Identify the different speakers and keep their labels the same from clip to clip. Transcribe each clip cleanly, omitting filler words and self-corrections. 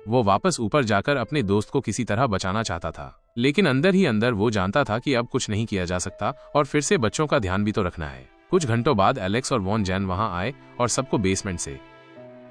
Speaker 1: वो वापस ऊपर जाकर अपने दोस्त को किसी तरह बचाना चाहता था, लेकिन अंदर ही अंदर वो जानता था कि अब कुछ नहीं किया जा सकता और फिर से बच्चों का ध्यान भी तो रखना है। कुछ घंटों बाद एलेक्स और वॉन जैन वहां आए और सबको बेसमेंट से।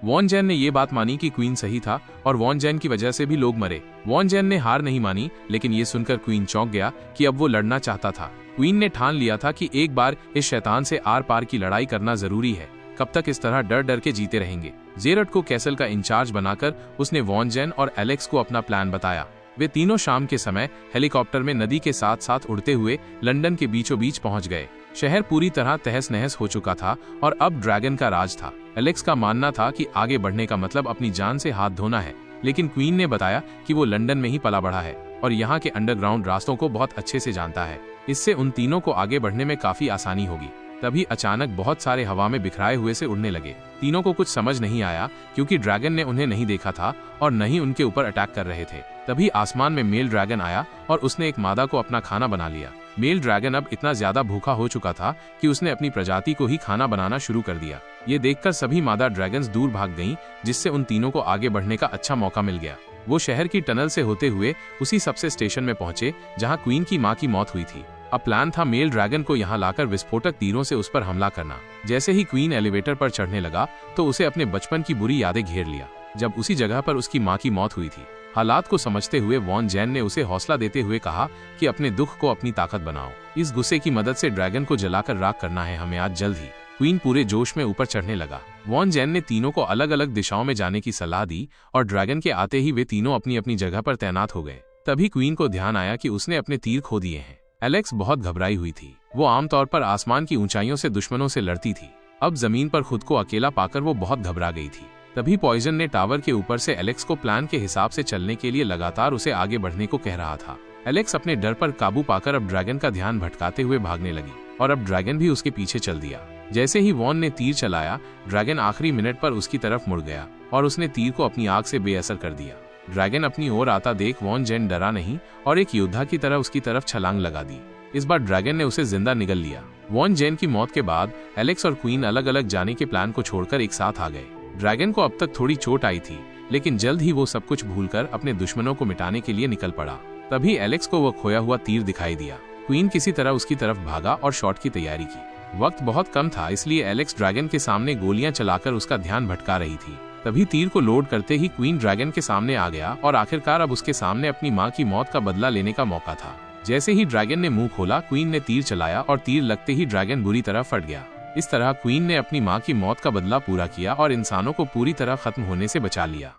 Speaker 1: वॉन जैन ने ये बात मानी कि क्वीन सही था और वॉन जैन की वजह से भी लोग मरे। वॉन जैन ने हार नहीं मानी, लेकिन ये सुनकर क्वीन चौंक गया कि अब वो लड़ना चाहता था। क्वीन ने ठान लिया था कि एक बार इस शैतान से आर पार की लड़ाई करना जरूरी है। कब तक इस तरह डर डर के जीते रहेंगे? जेरट को कैसल का इंचार्ज बनाकर उसने वॉन जैन और एलेक्स को अपना प्लान बताया। वे तीनों शाम के समय हेलीकॉप्टर में नदी के साथ साथ उड़ते हुए लंदन के बीचों बीच पहुंच गए। शहर पूरी तरह तहस नहस हो चुका था और अब ड्रैगन का राज था। एलेक्स का मानना था कि आगे बढ़ने का मतलब अपनी जान से हाथ धोना है, लेकिन क्वीन ने बताया कि वो लंदन में ही पला बढ़ा है और यहाँ के अंडरग्राउंड रास्तों को बहुत अच्छे से जानता है। इससे उन तीनों को आगे बढ़ने में काफी आसानी होगी। तभी अचानक बहुत सारे हवा में बिखराए हुए से उड़ने लगे। तीनों को कुछ समझ नहीं आया, क्योंकि ड्रैगन ने उन्हें नहीं देखा था और न ही उनके ऊपर अटैक कर रहे थे। तभी आसमान में मेल ड्रैगन आया और उसने एक मादा को अपना खाना बना लिया। मेल ड्रैगन अब इतना ज्यादा भूखा हो चुका था कि उसने अपनी प्रजाति को ही खाना बनाना शुरू कर दिया। ये देखकर सभी मादा ड्रैगन्स दूर भाग गईं, जिससे उन तीनों को आगे बढ़ने का अच्छा मौका मिल गया। वो शहर की टनल से होते हुए उसी सबसे स्टेशन में पहुंचे जहां क्वीन की मां की मौत हुई थी। अब प्लान था मेल ड्रैगन को यहाँ लाकर विस्फोटक तीरों से उस पर हमला करना। जैसे ही क्वीन एलिवेटर पर चढ़ने लगा तो उसे अपने बचपन की बुरी यादें घेर लिया, जब उसी जगह पर उसकी मां की मौत हुई थी। हालात को समझते हुए वॉन जैन ने उसे हौसला देते हुए कहा कि अपने दुख को अपनी ताकत बनाओ। इस गुस्से की मदद से ड्रैगन को जलाकर राख करना है हमें आज जल्द ही। क्वीन पूरे जोश में ऊपर चढ़ने लगा। वॉन जैन ने तीनों को अलग अलग दिशाओं में जाने की सलाह दी और ड्रैगन के आते ही वे तीनों अपनी अपनी जगह पर तैनात हो गए। तभी क्वीन को ध्यान आया कि उसने अपने तीर खो दिए हैं। एलेक्स बहुत घबराई हुई थी। वो आमतौर पर आसमान की ऊंचाइयों से दुश्मनों से लड़ती थी। अब जमीन पर खुद को अकेला पाकर वो बहुत घबरा गई थी। तभी पॉइजन ने टावर के ऊपर से एलेक्स को प्लान के हिसाब से चलने के लिए लगातार उसे आगे बढ़ने को कह रहा था। एलेक्स अपने डर पर काबू पाकर अब ड्रैगन का ध्यान भटकाते हुए भागने लगी और अब ड्रैगन भी उसके पीछे चल दिया। जैसे ही वॉन ने तीर चलाया, ड्रैगन आखिरी मिनट पर उसकी तरफ मुड़ गया और उसने तीर को अपनी आग से बेअसर कर दिया। ड्रैगन अपनी ओर आता देख वॉन जैन डरा नहीं और एक योद्धा की तरह उसकी तरफ छलांग लगा दी। इस बार ड्रैगन ने उसे जिंदा निगल लिया। वॉन जैन की मौत के बाद एलेक्स और क्वीन अलग अलग जाने के प्लान को छोड़कर एक साथ आ गए। ड्रैगन को अब तक थोड़ी चोट आई थी, लेकिन जल्द ही वो सब कुछ भूलकर अपने दुश्मनों को मिटाने के लिए निकल पड़ा। तभी एलेक्स को वो खोया हुआ तीर दिखाई दिया। क्वीन किसी तरह उसकी तरफ भागा और शॉट की तैयारी की। वक्त बहुत कम था, इसलिए एलेक्स ड्रैगन के सामने गोलियां चलाकर उसका ध्यान भटका रही थी। तभी तीर को लोड करते ही क्वीन ड्रैगन के सामने आ गया और आखिरकार अब उसके सामने अपनी मां की मौत का बदला लेने का मौका था। जैसे ही ड्रैगन ने मुंह खोला, क्वीन ने तीर चलाया और तीर लगते ही ड्रैगन बुरी तरह फट गया। इस तरह क्वीन ने अपनी मां की मौत का बदला पूरा किया और इंसानों को पूरी तरह खत्म होने से बचा लिया।